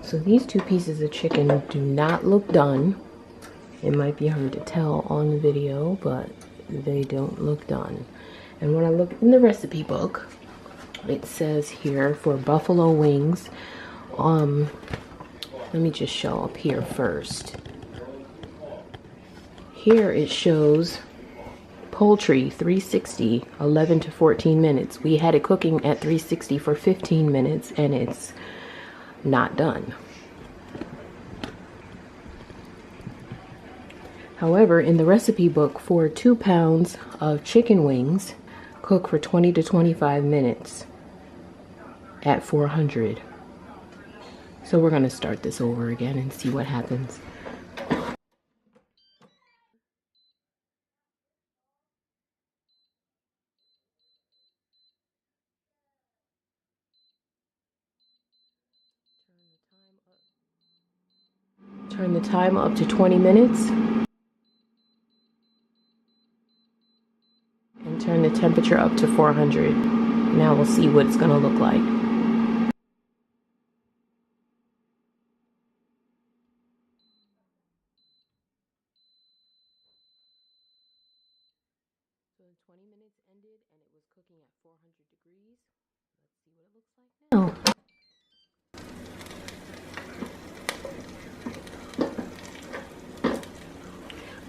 So these two pieces of chicken do not look done. It might be hard to tell on the video, but they don't look done. And when I look in the recipe book, it says here for buffalo wings, let me just show up here first. Here it shows poultry 360, 11 to 14 minutes. We had it cooking at 360 for 15 minutes and it's not done. However, in the recipe book for 2 pounds of chicken wings, cook for 20 to 25 minutes at 400. So we're going to start this over again and see what happens. Turn the time up to 20 minutes. And turn the temperature up to 400. Now we'll see what it's going to look like. So the 20 minutes ended and it was cooking at 400 degrees. Let's see what it looks like now.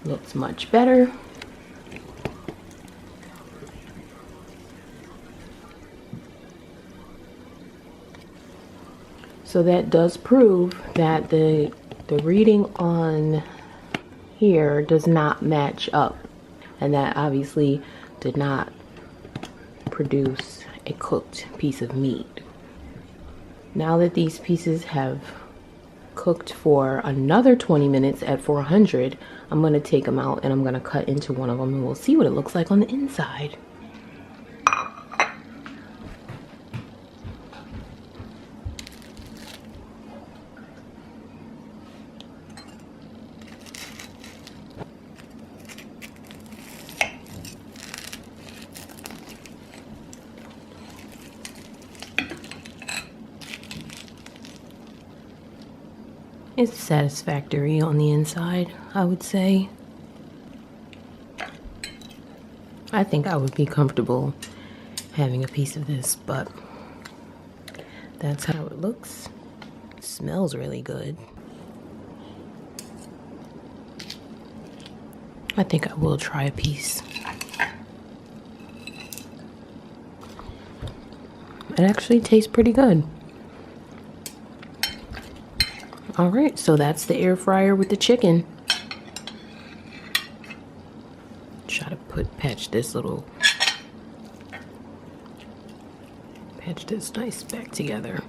Looks much better. So that does prove that the reading on here does not match up, and that obviously did not produce a cooked piece of meat. Now that these pieces have cooked for another 20 minutes at 400, I'm going to take them out and I'm going to cut into one of them and we'll see what it looks like on the inside. It's satisfactory on the inside, I would say. I think I would be comfortable having a piece of this, but that's how it looks. It smells really good. I think I will try a piece. It actually tastes pretty good. All right, so that's the air fryer with the chicken. Try to patch this nice back together.